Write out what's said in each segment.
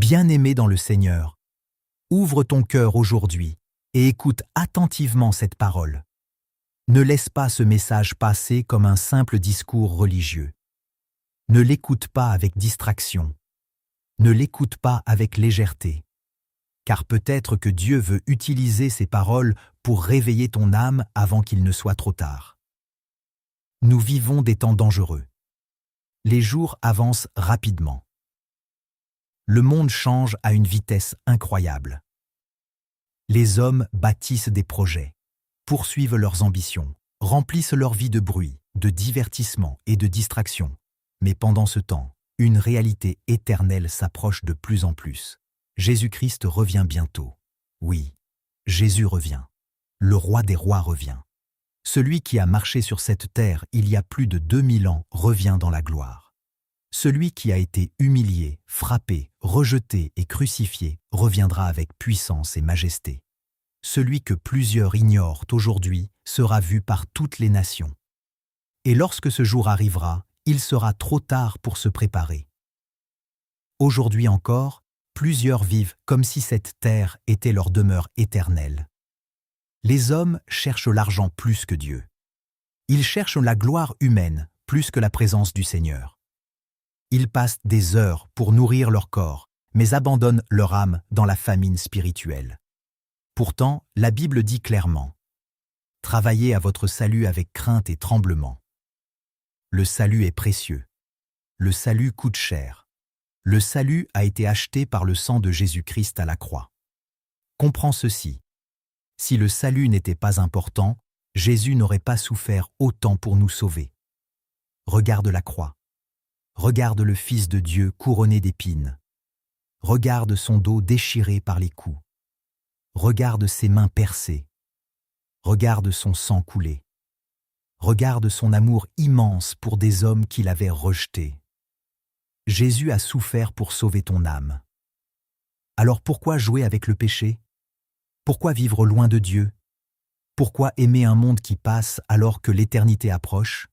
Bien-aimé dans le Seigneur, ouvre ton cœur aujourd'hui et écoute attentivement cette parole. Ne laisse pas ce message passer comme un simple discours religieux. Ne l'écoute pas avec distraction. Ne l'écoute pas avec légèreté. Car peut-être que Dieu veut utiliser ces paroles pour réveiller ton âme avant qu'il ne soit trop tard. Nous vivons des temps dangereux. Les jours avancent rapidement. Le monde change à une vitesse incroyable. Les hommes bâtissent des projets, poursuivent leurs ambitions, remplissent leur vie de bruit, de divertissement et de distraction. Mais pendant ce temps, une réalité éternelle s'approche de plus en plus. Jésus-Christ revient bientôt. Oui, Jésus revient. Le roi des rois revient. Celui qui a marché sur cette terre il y a plus de 2000 ans revient dans la gloire. Celui qui a été humilié, frappé, rejeté et crucifié reviendra avec puissance et majesté. Celui que plusieurs ignorent aujourd'hui sera vu par toutes les nations. Et lorsque ce jour arrivera, il sera trop tard pour se préparer. Aujourd'hui encore, plusieurs vivent comme si cette terre était leur demeure éternelle. Les hommes cherchent l'argent plus que Dieu. Ils cherchent la gloire humaine plus que la présence du Seigneur. Ils passent des heures pour nourrir leur corps, mais abandonnent leur âme dans la famine spirituelle. Pourtant, la Bible dit clairement « Travaillez à votre salut avec crainte et tremblement. » Le salut est précieux. Le salut coûte cher. Le salut a été acheté par le sang de Jésus-Christ à la croix. Comprends ceci. Si le salut n'était pas important, Jésus n'aurait pas souffert autant pour nous sauver. Regarde la croix. Regarde le Fils de Dieu couronné d'épines. Regarde son dos déchiré par les coups. Regarde ses mains percées. Regarde son sang coulé. Regarde son amour immense pour des hommes qui l'avaient rejeté. Jésus a souffert pour sauver ton âme. Alors pourquoi jouer avec le péché? Pourquoi vivre loin de Dieu? Pourquoi aimer un monde qui passe alors que l'éternité approche?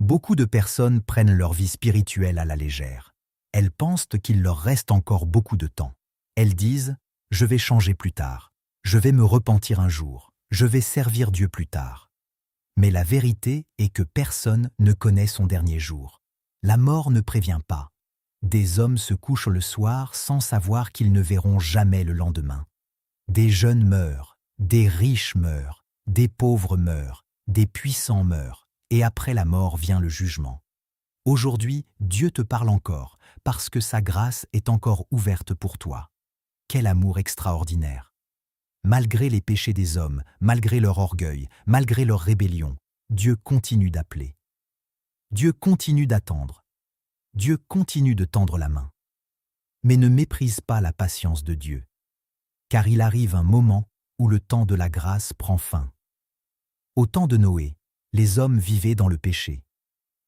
Beaucoup de personnes prennent leur vie spirituelle à la légère. Elles pensent qu'il leur reste encore beaucoup de temps. Elles disent « Je vais changer plus tard. Je vais me repentir un jour. Je vais servir Dieu plus tard. » Mais la vérité est que personne ne connaît son dernier jour. La mort ne prévient pas. Des hommes se couchent le soir sans savoir qu'ils ne verront jamais le lendemain. Des jeunes meurent, des riches meurent, des pauvres meurent, des puissants meurent, et après la mort vient le jugement. Aujourd'hui, Dieu te parle encore, parce que sa grâce est encore ouverte pour toi. Quel amour extraordinaire! Malgré les péchés des hommes, malgré leur orgueil, malgré leur rébellion, Dieu continue d'appeler. Dieu continue d'attendre. Dieu continue de tendre la main. Mais ne méprise pas la patience de Dieu, car il arrive un moment où le temps de la grâce prend fin. Au temps de Noé, les hommes vivaient dans le péché.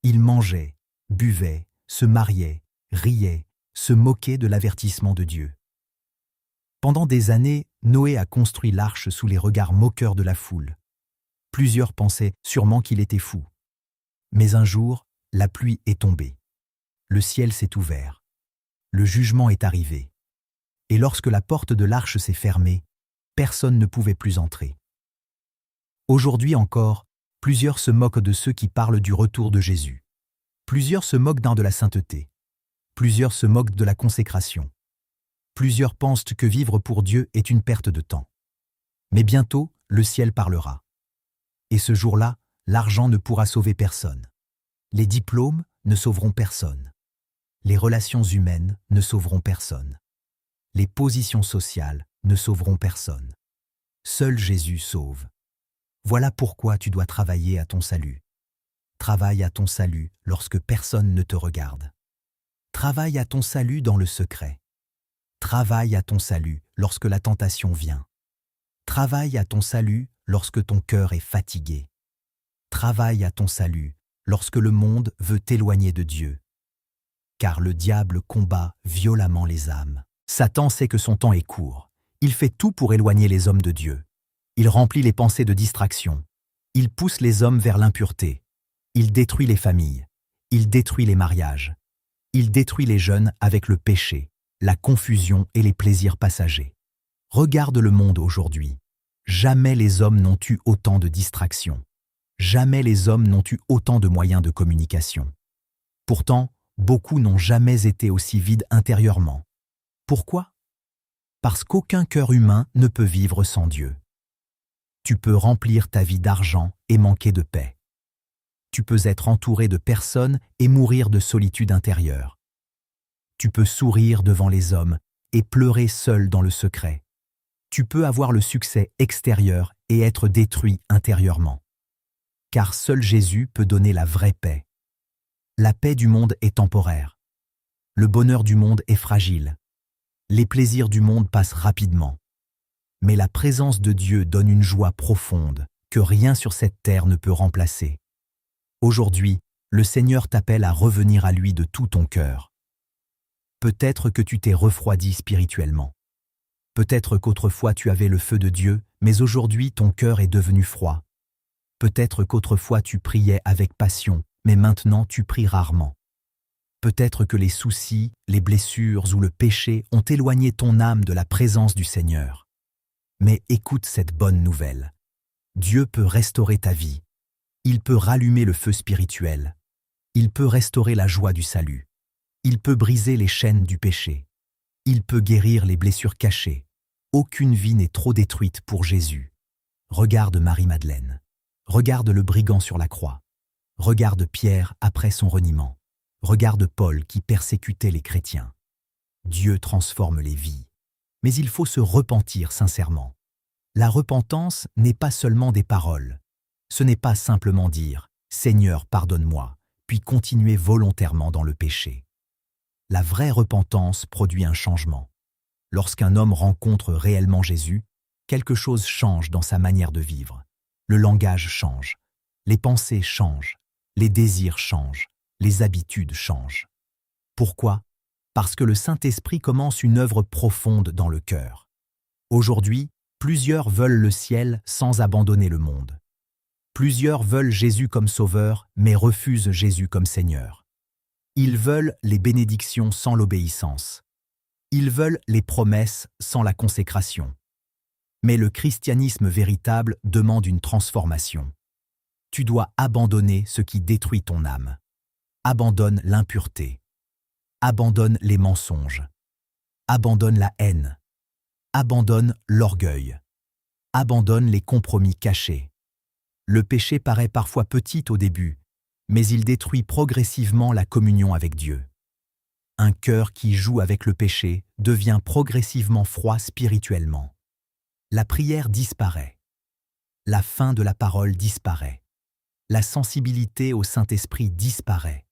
Ils mangeaient, buvaient, se mariaient, riaient, se moquaient de l'avertissement de Dieu. Pendant des années, Noé a construit l'arche sous les regards moqueurs de la foule. Plusieurs pensaient sûrement qu'il était fou. Mais un jour, la pluie est tombée. Le ciel s'est ouvert. Le jugement est arrivé. Et lorsque la porte de l'arche s'est fermée, personne ne pouvait plus entrer. Aujourd'hui encore, plusieurs se moquent de ceux qui parlent du retour de Jésus. Plusieurs se moquent de la sainteté. Plusieurs se moquent de la consécration. Plusieurs pensent que vivre pour Dieu est une perte de temps. Mais bientôt, le ciel parlera. Et ce jour-là, l'argent ne pourra sauver personne. Les diplômes ne sauveront personne. Les relations humaines ne sauveront personne. Les positions sociales ne sauveront personne. Seul Jésus sauve. Voilà pourquoi tu dois travailler à ton salut. Travaille à ton salut lorsque personne ne te regarde. Travaille à ton salut dans le secret. Travaille à ton salut lorsque la tentation vient. Travaille à ton salut lorsque ton cœur est fatigué. Travaille à ton salut lorsque le monde veut t'éloigner de Dieu. Car le diable combat violemment les âmes. Satan sait que son temps est court. Il fait tout pour éloigner les hommes de Dieu. Il remplit les pensées de distraction. Il pousse les hommes vers l'impureté. Il détruit les familles. Il détruit les mariages. Il détruit les jeunes avec le péché, la confusion et les plaisirs passagers. Regarde le monde aujourd'hui. Jamais les hommes n'ont eu autant de distractions. Jamais les hommes n'ont eu autant de moyens de communication. Pourtant, beaucoup n'ont jamais été aussi vides intérieurement. Pourquoi? Parce qu'aucun cœur humain ne peut vivre sans Dieu. Tu peux remplir ta vie d'argent et manquer de paix. Tu peux être entouré de personnes et mourir de solitude intérieure. Tu peux sourire devant les hommes et pleurer seul dans le secret. Tu peux avoir le succès extérieur et être détruit intérieurement. Car seul Jésus peut donner la vraie paix. La paix du monde est temporaire. Le bonheur du monde est fragile. Les plaisirs du monde passent rapidement. Mais la présence de Dieu donne une joie profonde que rien sur cette terre ne peut remplacer. Aujourd'hui, le Seigneur t'appelle à revenir à lui de tout ton cœur. Peut-être que tu t'es refroidi spirituellement. Peut-être qu'autrefois tu avais le feu de Dieu, mais aujourd'hui ton cœur est devenu froid. Peut-être qu'autrefois tu priais avec passion, mais maintenant tu pries rarement. Peut-être que les soucis, les blessures ou le péché ont éloigné ton âme de la présence du Seigneur. Mais écoute cette bonne nouvelle. Dieu peut restaurer ta vie. Il peut rallumer le feu spirituel. Il peut restaurer la joie du salut. Il peut briser les chaînes du péché. Il peut guérir les blessures cachées. Aucune vie n'est trop détruite pour Jésus. Regarde Marie-Madeleine. Regarde le brigand sur la croix. Regarde Pierre après son reniement. Regarde Paul qui persécutait les chrétiens. Dieu transforme les vies. Mais il faut se repentir sincèrement. La repentance n'est pas seulement des paroles. Ce n'est pas simplement dire « Seigneur, pardonne-moi », puis continuer volontairement dans le péché. La vraie repentance produit un changement. Lorsqu'un homme rencontre réellement Jésus, quelque chose change dans sa manière de vivre. Le langage change, les pensées changent, les désirs changent, les habitudes changent. Pourquoi? Parce que le Saint-Esprit commence une œuvre profonde dans le cœur. Aujourd'hui, plusieurs veulent le ciel sans abandonner le monde. Plusieurs veulent Jésus comme sauveur, mais refusent Jésus comme Seigneur. Ils veulent les bénédictions sans l'obéissance. Ils veulent les promesses sans la consécration. Mais le christianisme véritable demande une transformation. Tu dois abandonner ce qui détruit ton âme. Abandonne l'impureté. Abandonne les mensonges. Abandonne la haine. Abandonne l'orgueil. Abandonne les compromis cachés. Le péché paraît parfois petit au début, mais il détruit progressivement la communion avec Dieu. Un cœur qui joue avec le péché devient progressivement froid spirituellement. La prière disparaît. La faim de la parole disparaît. La sensibilité au Saint-Esprit disparaît.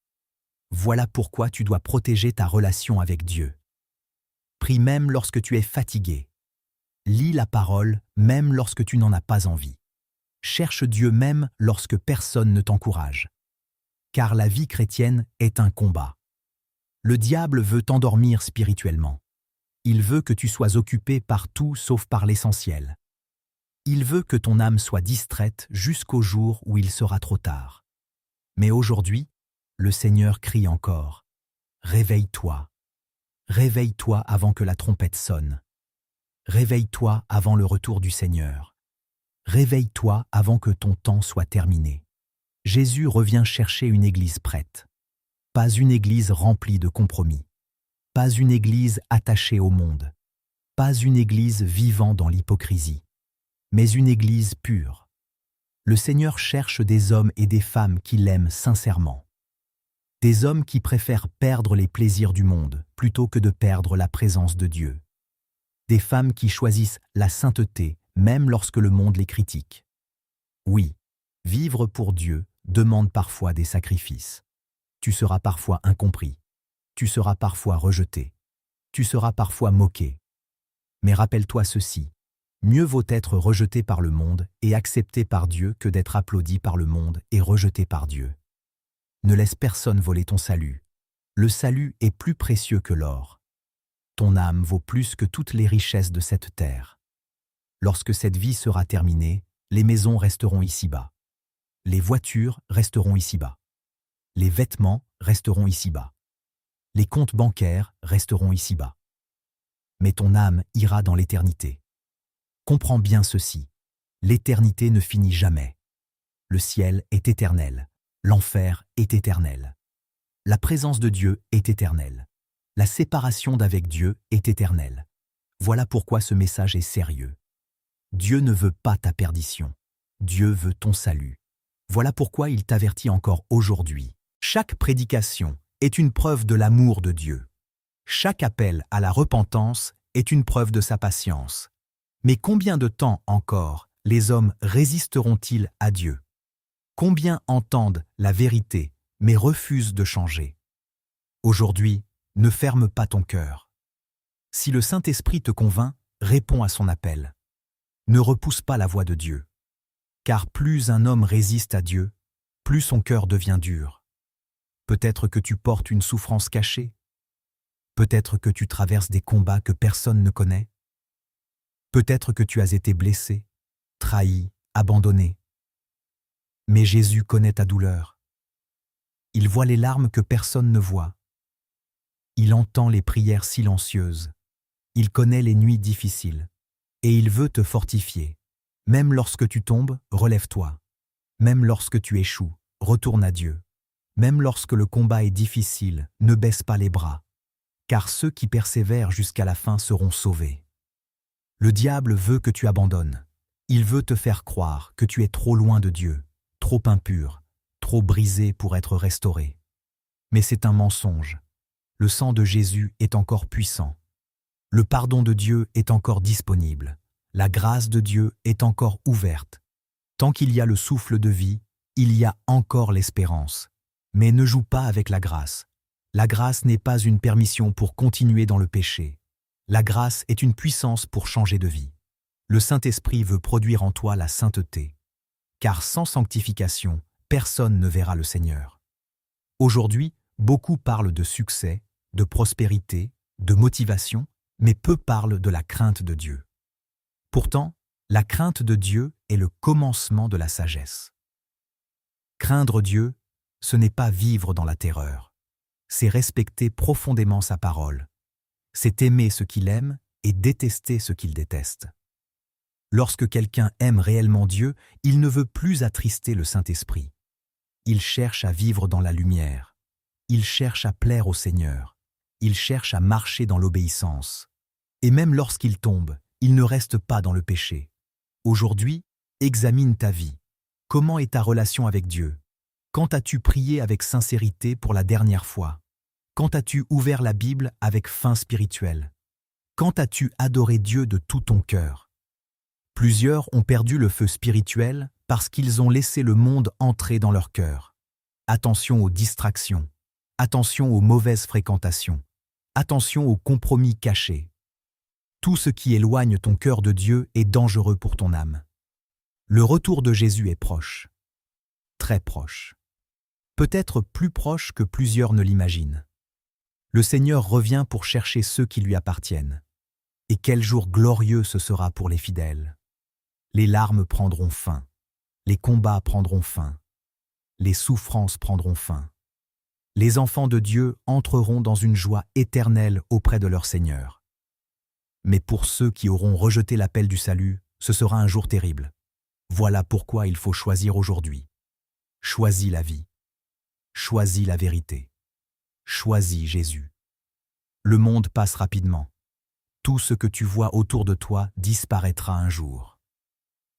Voilà pourquoi tu dois protéger ta relation avec Dieu. Prie même lorsque tu es fatigué. Lis la parole même lorsque tu n'en as pas envie. Cherche Dieu même lorsque personne ne t'encourage. Car la vie chrétienne est un combat. Le diable veut t'endormir spirituellement. Il veut que tu sois occupé par tout sauf par l'essentiel. Il veut que ton âme soit distraite jusqu'au jour où il sera trop tard. Mais aujourd'hui, le Seigneur crie encore « Réveille-toi. Réveille-toi avant que la trompette sonne. Réveille-toi avant le retour du Seigneur. Réveille-toi avant que ton temps soit terminé. » Jésus revient chercher une église prête. Pas une église remplie de compromis. Pas une église attachée au monde. Pas une église vivant dans l'hypocrisie. Mais une église pure. Le Seigneur cherche des hommes et des femmes qui l'aiment sincèrement. Des hommes qui préfèrent perdre les plaisirs du monde plutôt que de perdre la présence de Dieu. Des femmes qui choisissent la sainteté même lorsque le monde les critique. Oui, vivre pour Dieu demande parfois des sacrifices. Tu seras parfois incompris. Tu seras parfois rejeté. Tu seras parfois moqué. Mais rappelle-toi ceci. Mieux vaut être rejeté par le monde et accepté par Dieu que d'être applaudi par le monde et rejeté par Dieu. Ne laisse personne voler ton salut. Le salut est plus précieux que l'or. Ton âme vaut plus que toutes les richesses de cette terre. Lorsque cette vie sera terminée, les maisons resteront ici-bas. Les voitures resteront ici-bas. Les vêtements resteront ici-bas. Les comptes bancaires resteront ici-bas. mais ton âme ira dans l'éternité. Comprends bien ceci, l'éternité ne finit jamais. Le ciel est éternel, l'enfer est éternel. La présence de Dieu est éternelle. La séparation d'avec Dieu est éternelle. Voilà pourquoi ce message est sérieux. Dieu ne veut pas ta perdition. Dieu veut ton salut. Voilà pourquoi il t'avertit encore aujourd'hui. Chaque prédication est une preuve de l'amour de Dieu. Chaque appel à la repentance est une preuve de sa patience. Mais combien de temps encore les hommes résisteront-ils à Dieu? Combien entendent la vérité mais refusent de changer? Aujourd'hui, ne ferme pas ton cœur. Si le Saint-Esprit te convainc, réponds à son appel. Ne repousse pas la voix de Dieu. Car plus un homme résiste à Dieu, plus son cœur devient dur. Peut-être que tu portes une souffrance cachée. Peut-être que tu traverses des combats que personne ne connaît. Peut-être que tu as été blessé, trahi, abandonné. Mais Jésus connaît ta douleur. Il voit les larmes que personne ne voit. Il entend les prières silencieuses. Il connaît les nuits difficiles. Et il veut te fortifier. Même lorsque tu tombes, relève-toi. Même lorsque tu échoues, retourne à Dieu. Même lorsque le combat est difficile, ne baisse pas les bras. Car ceux qui persévèrent jusqu'à la fin seront sauvés. Le diable veut que tu abandonnes. Il veut te faire croire que tu es trop loin de Dieu, trop impur, trop brisé pour être restauré. Mais c'est un mensonge. Le sang de Jésus est encore puissant. Le pardon de Dieu est encore disponible. La grâce de Dieu est encore ouverte. Tant qu'il y a le souffle de vie, il y a encore l'espérance. Mais ne joue pas avec la grâce. La grâce n'est pas une permission pour continuer dans le péché. La grâce est une puissance pour changer de vie. Le Saint-Esprit veut produire en toi la sainteté. Car sans sanctification, personne ne verra le Seigneur. Aujourd'hui, beaucoup parlent de succès, de prospérité, de motivation, mais peu parlent de la crainte de Dieu. Pourtant, la crainte de Dieu est le commencement de la sagesse. Craindre Dieu, ce n'est pas vivre dans la terreur. C'est respecter profondément sa parole. C'est aimer ce qu'il aime et détester ce qu'il déteste. Lorsque quelqu'un aime réellement Dieu, il ne veut plus attrister le Saint-Esprit. Il cherche à vivre dans la lumière. Il cherche à plaire au Seigneur. Il cherche à marcher dans l'obéissance. Et même lorsqu'il tombe, il ne reste pas dans le péché. Aujourd'hui, examine ta vie. Comment est ta relation avec Dieu? Quand as-tu prié avec sincérité pour la dernière fois? Quand as-tu ouvert la Bible avec faim spirituelle? Quand as-tu adoré Dieu de tout ton cœur? Plusieurs ont perdu le feu spirituel parce qu'ils ont laissé le monde entrer dans leur cœur. Attention aux distractions. Attention aux mauvaises fréquentations. Attention aux compromis cachés. Tout ce qui éloigne ton cœur de Dieu est dangereux pour ton âme. Le retour de Jésus est proche. Très proche. Peut-être plus proche que plusieurs ne l'imaginent. Le Seigneur revient pour chercher ceux qui lui appartiennent. Et quel jour glorieux ce sera pour les fidèles. Les larmes prendront fin. Les combats prendront fin. Les souffrances prendront fin. Les enfants de Dieu entreront dans une joie éternelle auprès de leur Seigneur. Mais pour ceux qui auront rejeté l'appel du salut, ce sera un jour terrible. Voilà pourquoi il faut choisir aujourd'hui. Choisis la vie. Choisis la vérité. Choisis Jésus. Le monde passe rapidement. Tout ce que tu vois autour de toi disparaîtra un jour.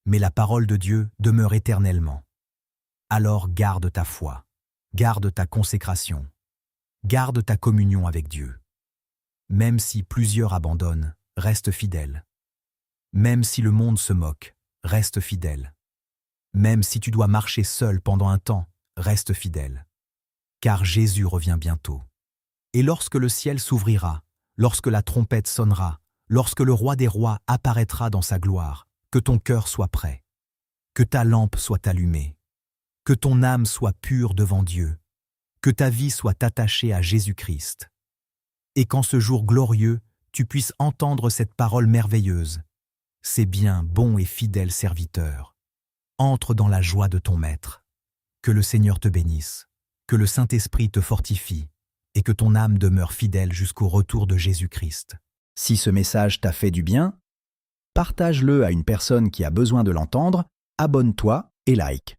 Mais la parole de Dieu demeure éternellement. Alors garde ta foi, garde ta consécration, garde ta communion avec Dieu. Même si plusieurs abandonnent, reste fidèle. Même si le monde se moque, reste fidèle. Même si tu dois marcher seul pendant un temps, reste fidèle. Car Jésus revient bientôt. Et lorsque le ciel s'ouvrira, lorsque la trompette sonnera, lorsque le roi des rois apparaîtra dans sa gloire, que ton cœur soit prêt, que ta lampe soit allumée, que ton âme soit pure devant Dieu, que ta vie soit attachée à Jésus-Christ. Et qu'en ce jour glorieux, tu puisses entendre cette parole merveilleuse. C'est bien, bon et fidèle serviteur. Entre dans la joie de ton Maître. Que le Seigneur te bénisse, que le Saint-Esprit te fortifie, et que ton âme demeure fidèle jusqu'au retour de Jésus-Christ. Si ce message t'a fait du bien, partage-le à une personne qui a besoin de l'entendre, abonne-toi et like.